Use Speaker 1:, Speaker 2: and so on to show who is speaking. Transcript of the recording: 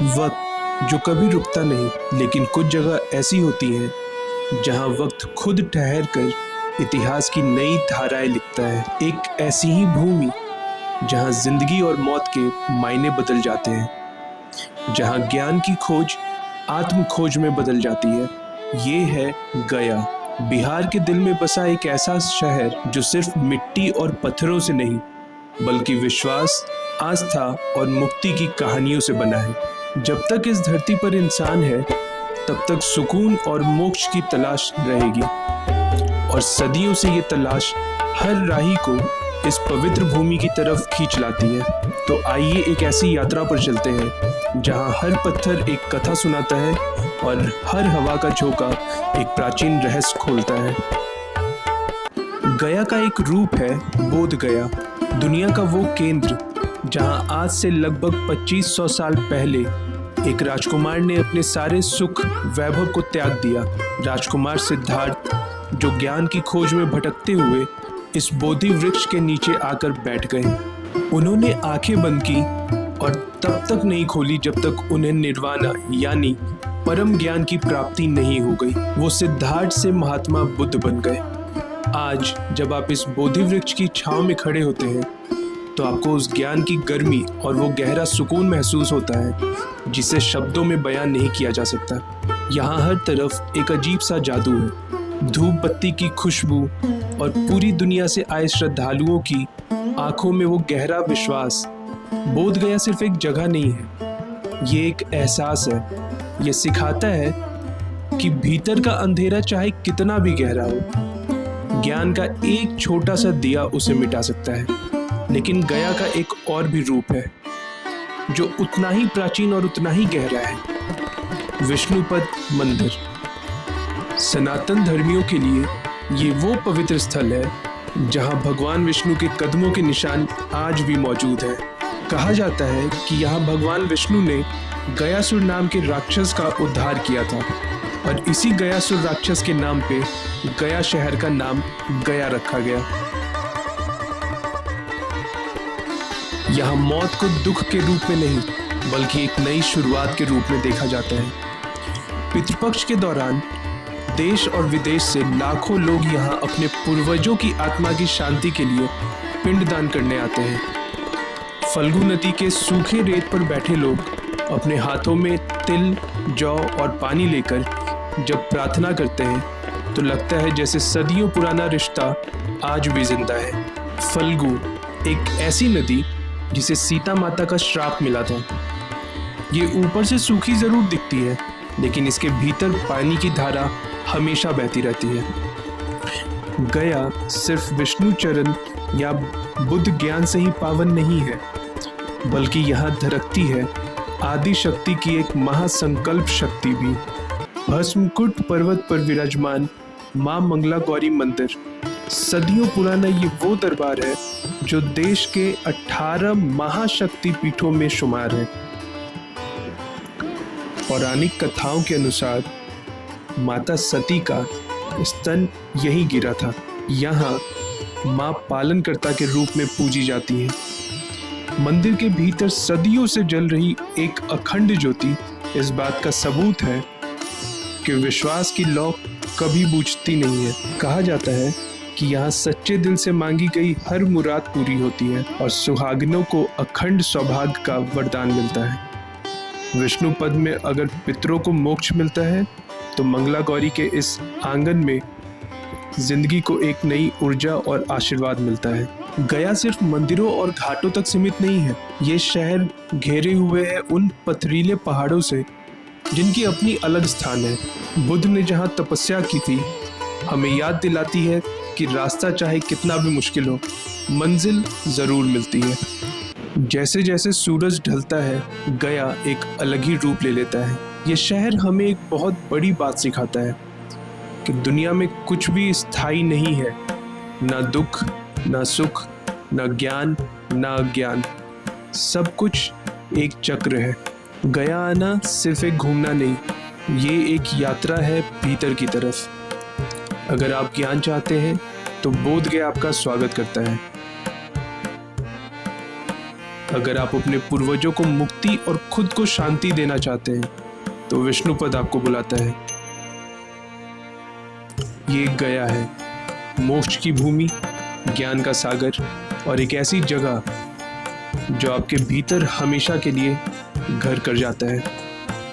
Speaker 1: वक्त जो कभी रुकता नहीं, लेकिन कुछ जगह ऐसी होती हैं जहां वक्त खुद ठहर कर इतिहास की नई धाराएं लिखता है। एक ऐसी ही भूमि जहां जिंदगी और मौत के मायने बदल जाते हैं, जहां ज्ञान की खोज आत्म खोज में बदल जाती है। ये है गया, बिहार के दिल में बसा एक ऐसा शहर जो सिर्फ मिट्टी और पत्थरों से नहीं, बल्कि विश्वास, आस्था और मुक्ति की कहानियों से बना है। जब तक इस धरती पर इंसान है, तब तक सुकून और मोक्ष की तलाश रहेगी, और सदियों से ये तलाश हर राही को इस पवित्र भूमि की तरफ खींच लाती है। तो आइए एक ऐसी यात्रा पर चलते हैं जहां हर पत्थर एक कथा सुनाता है और हर हवा का झोंका एक प्राचीन रहस्य खोलता है। गया का एक रूप है बोध गया, दुनिया का वो केंद्र जहां आज से लगभग 2500 साल पहले एक राजकुमार ने अपने सारे सुख वैभव को त्याग दिया। राजकुमार सिद्धार्थ, जो ज्ञान की खोज में भटकते हुए इस बोधि वृक्ष के नीचे आकर बैठ गए। उन्होंने आंखें बंद की और तब तक नहीं खोली जब तक उन्हें निर्वाणा यानी परम ज्ञान की प्राप्ति नहीं हो गई। वो सिद्धार्थ से महात्मा बुद्ध बन गए। आज जब आप इस बोधि वृक्ष की छांव में खड़े होते हैं, तो आपको उस ज्ञान की गर्मी और वो गहरा सुकून महसूस होता है जिसे शब्दों में बयान नहीं किया जा सकता। यहाँ हर तरफ एक अजीब सा जादू है, धूप बत्ती की खुशबू और पूरी दुनिया से आए श्रद्धालुओं की आंखों में वो गहरा विश्वास। बोध गया सिर्फ एक जगह नहीं है, ये एक एहसास है। ये सिखाता है कि भीतर का अंधेरा चाहे कितना भी गहरा हो, ज्ञान का एक छोटा सा दिया उसे मिटा सकता है। लेकिन गया का एक और भी रूप है जो उतना ही प्राचीन और उतना ही गहरा है, विष्णुपद मंदिर। सनातन धर्मियों के लिए ये वो पवित्र स्थल है जहां भगवान विष्णु के कदमों के निशान आज भी मौजूद हैं। कहा जाता है कि यहाँ भगवान विष्णु ने गयासुर नाम के राक्षस का उद्धार किया था, और इसी गयासुर राक्षस के नाम पे गया शहर का नाम गया रखा गया। यहाँ मौत को दुख के रूप में नहीं, बल्कि एक नई शुरुआत के रूप में देखा जाता है। पितृपक्ष के दौरान देश और विदेश से लाखों लोग यहाँ अपने पूर्वजों की आत्मा की शांति के लिए पिंडदान करने आते हैं। फल्गु नदी के सूखे रेत पर बैठे लोग अपने हाथों में तिल, जौ और पानी लेकर जब प्रार्थना करते हैं, तो लगता है जैसे सदियों पुराना रिश्ता आज भी जिंदा है। फल्गु एक ऐसी नदी जिसे सीता माता का श्राप मिला था। ये ऊपर से सूखी जरूर दिखती है, लेकिन इसके भीतर पानी की धारा हमेशा बहती रहती है। गया सिर्फ विष्णु चरण या बुद्ध ज्ञान से ही पावन नहीं है, बल्कि यहाँ धरकती है आदि शक्ति की एक महासंकल्प शक्ति भी। भस्मकुट पर्वत पर विराजमान मां मंगला गौरी मंदिर सदियों पुराना ये वो दरबार है जो देश के 18 महाशक्ति पीठों में शुमार है। पौराणिक कथाओं के अनुसार माता सती का स्तन यही गिरा था। यहाँ माँ पालनकर्ता के रूप में पूजी जाती है। मंदिर के भीतर सदियों से जल रही एक अखंड ज्योति इस बात का सबूत है कि विश्वास की लौ कभी बुझती नहीं है। कहा जाता है कि यहाँ सच्चे दिल से मांगी गई हर मुराद पूरी होती है और सुहागिनों को अखंड सौभाग्य का वरदान मिलता है। विष्णु पद में अगर पितरों को मोक्ष मिलता है, तो मंगला गौरी के इस आंगन में जिंदगी को एक नई ऊर्जा और आशीर्वाद मिलता है। गया सिर्फ मंदिरों और घाटों तक सीमित नहीं है। ये शहर घेरे हुए है उन पथरीले पहाड़ों से जिनकी अपनी अलग स्थान है। बुद्ध ने जहाँ तपस्या की थी, हमें याद दिलाती है कि रास्ता चाहे कितना भी मुश्किल हो, मंजिल जरूर मिलती है। जैसे जैसे सूरज ढलता है, गया एक अलग ही रूप ले लेता है। ये शहर हमें एक बहुत बड़ी बात सिखाता है कि दुनिया में कुछ भी स्थायी नहीं है, ना दुख, ना सुख, ना ज्ञान, ना अज्ञान। सब कुछ एक चक्र है। गया आना सिर्फ एक घूमना नहीं, ये एक यात्रा है भीतर की तरफ। अगर आप ज्ञान चाहते हैं, तो बोध गया आपका स्वागत करता है। अगर आप अपने पूर्वजों को मुक्ति और खुद को शांति देना चाहते हैं तो विष्णुपद आपको बुलाता है। ये गया है, मोक्ष की भूमि, ज्ञान का सागर और एक ऐसी जगह जो आपके भीतर हमेशा के लिए घर कर जाता है।